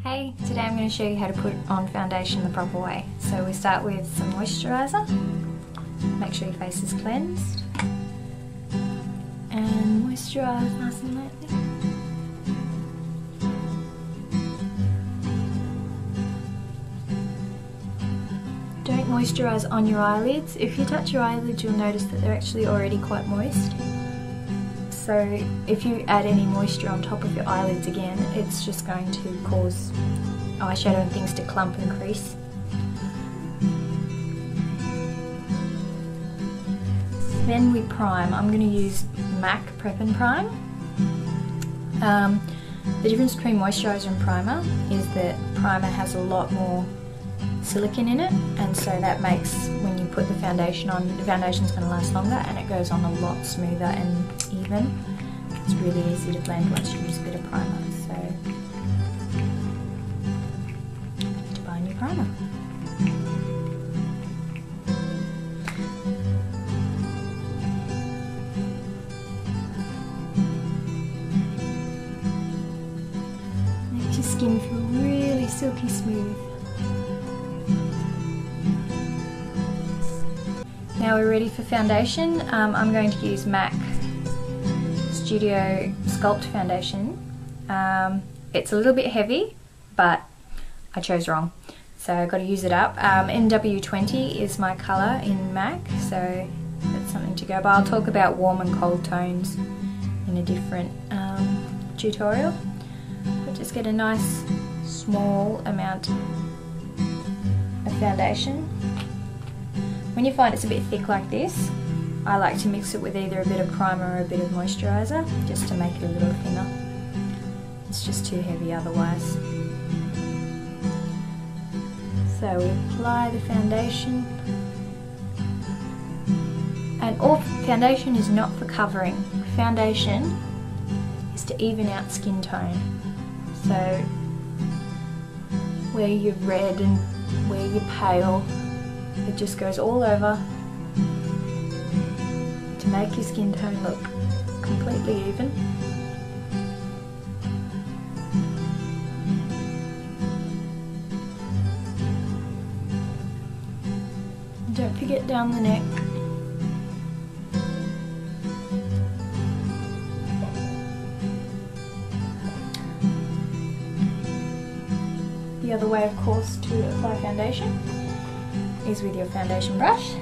Hey, today I'm going to show you how to put on foundation the proper way. So we start with some moisturiser. Make sure your face is cleansed. And moisturise nice and lightly. Don't moisturise on your eyelids. If you touch your eyelids, you'll notice that they're actually already quite moist. So if you add any moisture on top of your eyelids again, it's just going to cause eyeshadow and things to clump and crease. Then we prime. I'm going to use MAC Prep and Prime. The difference between moisturiser and primer is that primer has a lot more silicone in it, and so that makes when you put the foundation on, the foundation's going to last longer and it goes on a lot smoother and even. It's really easy to blend once you use a bit of primer, so to buy a new primer. Makes your skin feel really silky smooth. Now we're ready for foundation. I'm going to use MAC Studio Sculpt Foundation. It's a little bit heavy, but I chose wrong, so I've got to use it up. NW20 is my colour in MAC, so that's something to go by. I'll talk about warm and cold tones in a different tutorial. But just get a nice small amount of foundation. When you find it's a bit thick like this, I like to mix it with either a bit of primer or a bit of moisturiser, just to make it a little thinner. It's just too heavy otherwise. So we apply the foundation. And all foundation is not for covering. Foundation is to even out skin tone. So where you're red and where you're pale, it just goes all over to make your skin tone look completely even. And don't forget down the neck. The other way, of course, to apply foundation is with your foundation brush.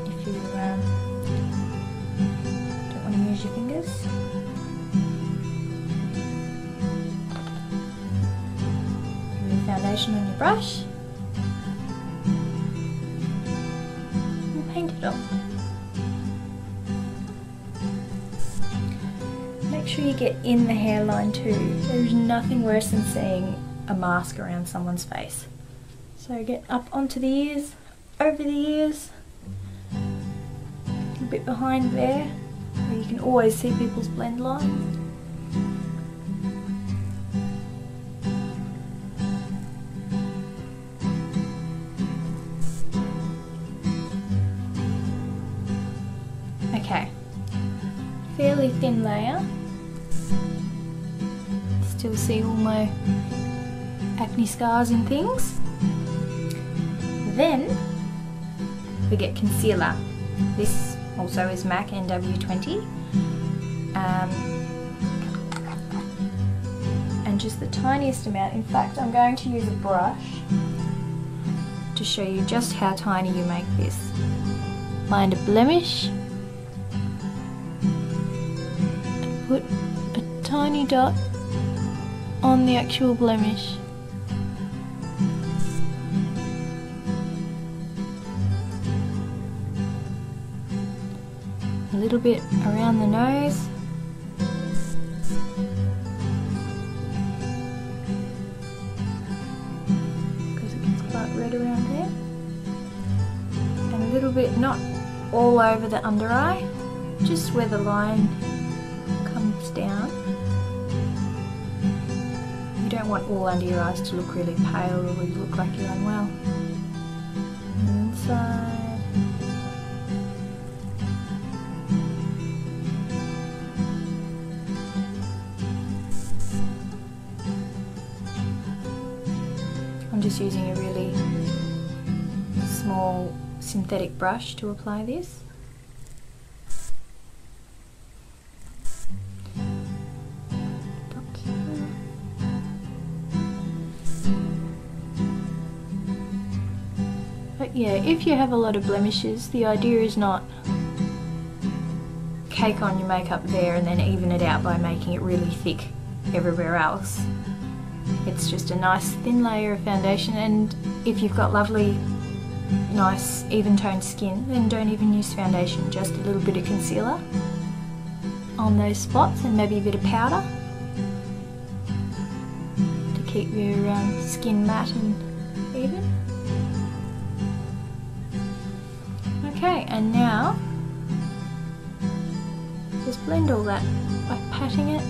If you don't want to use your fingers. Put your foundation on your brush and paint it on. Make sure you get in the hairline too. There's nothing worse than seeing a mask around someone's face. So get up onto the ears, over the ears, a bit behind there, where you can always see people's blend lines. Okay, fairly thin layer. Still see all my acne scars and things. Then we get concealer. This also is MAC NW20. And just the tiniest amount. In fact, I'm going to use a brush to show you just how tiny you make this. Find a blemish, put a tiny dot on the actual blemish. A little bit around the nose. Because it gets quite red around there. And a little bit, not all over the under eye, just where the line comes down. You don't want all under your eyes to look really pale or you look like you're unwell. Inside. just using a really small synthetic brush to apply this. But yeah, if you have a lot of blemishes, the idea is not cake on your makeup there and then even it out by making it really thick everywhere else. It's just a nice thin layer of foundation, and if you've got lovely, nice, even toned skin, then don't even use foundation, just a little bit of concealer on those spots and maybe a bit of powder to keep your skin matte and even. Okay, and now just blend all that by patting it.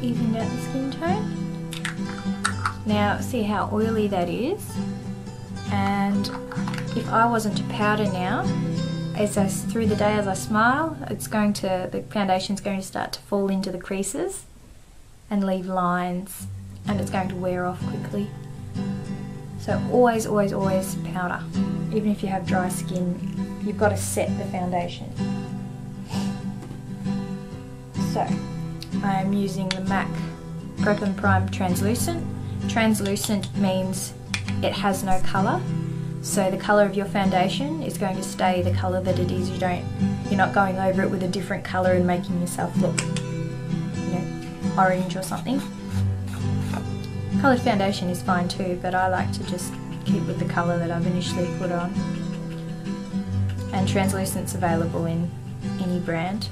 Evened out the skin tone. Now see how oily that is, and if I wasn't to powder now, through the day as I smile, the foundation's going to start to fall into the creases and leave lines, and it's going to wear off quickly. So always, always, always powder. Even if you have dry skin, you've got to set the foundation. So I'm using the MAC Prep and Prime Translucent. Translucent means it has no colour, so the colour of your foundation is going to stay the colour that it is. You're not going over it with a different colour and making yourself look, orange or something. Coloured foundation is fine too, but I like to just keep with the colour that I've initially put on. And translucent's available in any brand.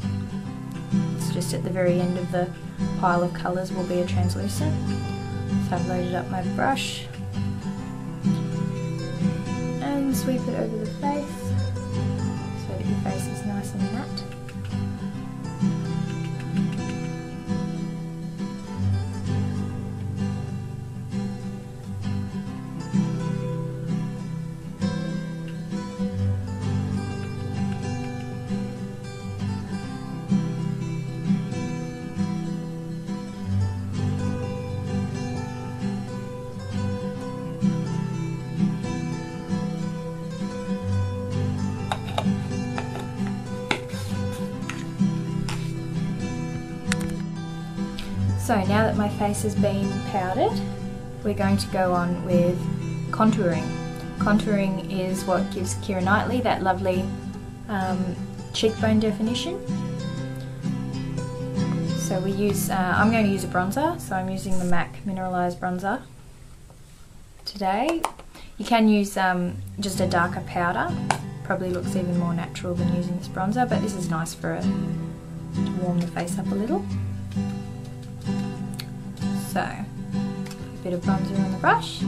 It's just at the very end of the pile of colours will be a translucent. So I've loaded up my brush and sweep it over the face so that your face is nice and matte. So now that my face has been powdered, we're going to go on with contouring. Contouring is what gives Keira Knightley that lovely cheekbone definition. So we use, I'm going to use a bronzer, so I'm using the MAC Mineralized Bronzer today. You can use just a darker powder, probably looks even more natural than using this bronzer, but this is nice to warm the face up a little. So, a bit of bronzer on the brush,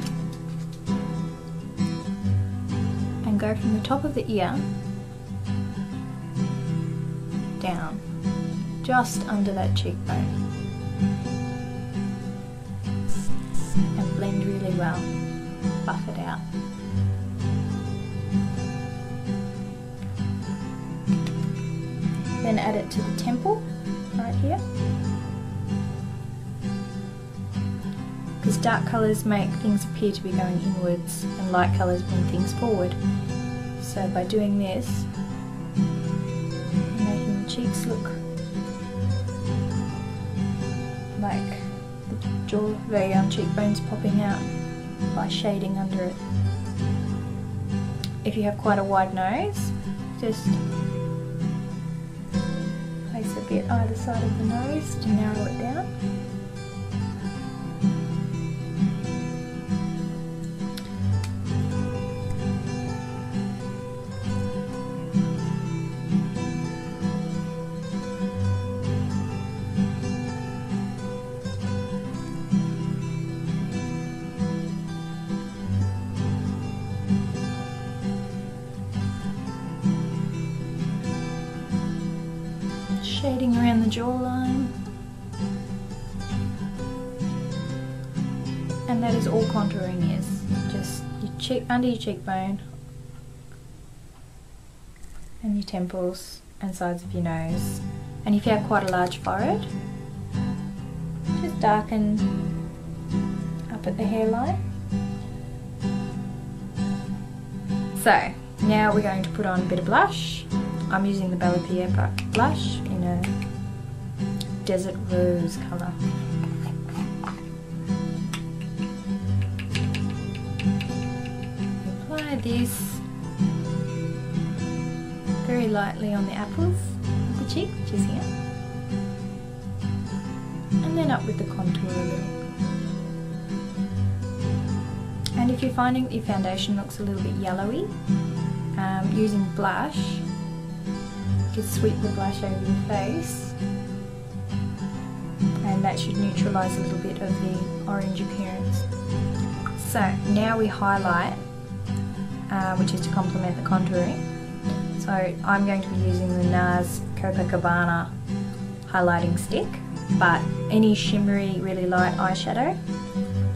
and go from the top of the ear down, just under that cheekbone, and blend really well, buff it out. Then add it to the temple, right here. Because dark colours make things appear to be going inwards and light colours bring things forward. So by doing this, I'm making the cheeks look like the cheekbones popping out by shading under it. If you have quite a wide nose, just place a bit either side of the nose to narrow it down. shading around the jawline. And that is all contouring is. Just your cheek, under your cheekbone and your temples and sides of your nose. And if you have quite a large forehead, just darken up at the hairline. So now we're going to put on a bit of blush. I'm using the Bella Pierre blush in a Desert Rose colour. Apply this very lightly on the apples of the cheek, which is here. And then up with the contour a little. And if you're finding that your foundation looks a little bit yellowy, using blush, just sweep the blush over your face, and that should neutralise a little bit of the orange appearance. So now we highlight, which is to complement the contouring. So I'm going to be using the NARS Copacabana highlighting stick, but any shimmery, really light eyeshadow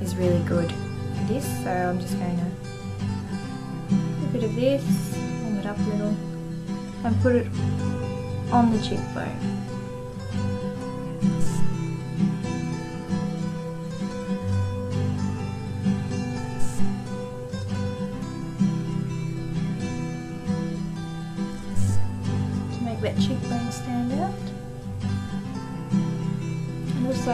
is really good for this. So I'm just going to do a bit of this, bring it up a little, and put it on the cheekbone. To make that cheekbone stand out. And also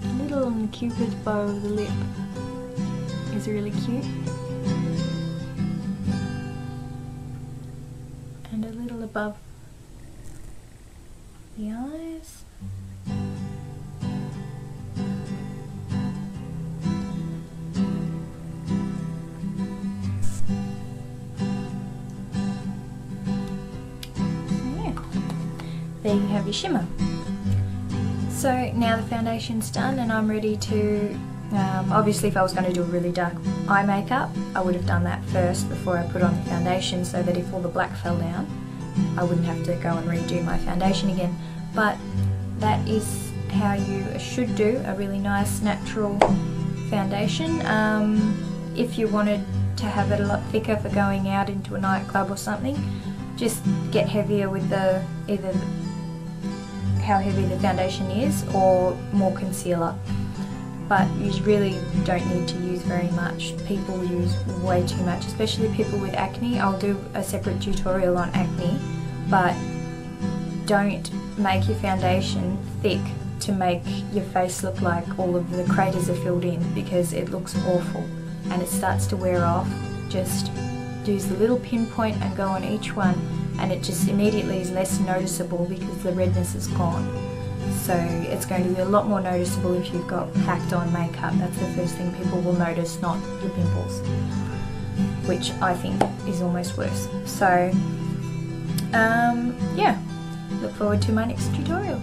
a little on the Cupid's bow of the lip is really cute. And a little above the eyes. There you have your shimmer. So now the foundation's done and I'm ready to, obviously if I was going to do a really dark eye makeup, I would have done that first before I put on the foundation, so that if all the black fell down, I wouldn't have to go and redo my foundation again. But that is how you should do a really nice natural foundation. If you wanted to have it a lot thicker for going out into a nightclub or something, just get heavier with the either how heavy the foundation is or more concealer. But you really don't need to use very much. People use way too much, especially people with acne. I'll do a separate tutorial on acne, but don't make your foundation thick to make your face look like all of the craters are filled in, because it looks awful and it starts to wear off. Just use the little pinpoint and go on each one, and it just immediately is less noticeable because the redness is gone. So it's going to be a lot more noticeable if you've got packed on makeup. That's the first thing people will notice, not your pimples, which I think is almost worse. So yeah, look forward to my next tutorial.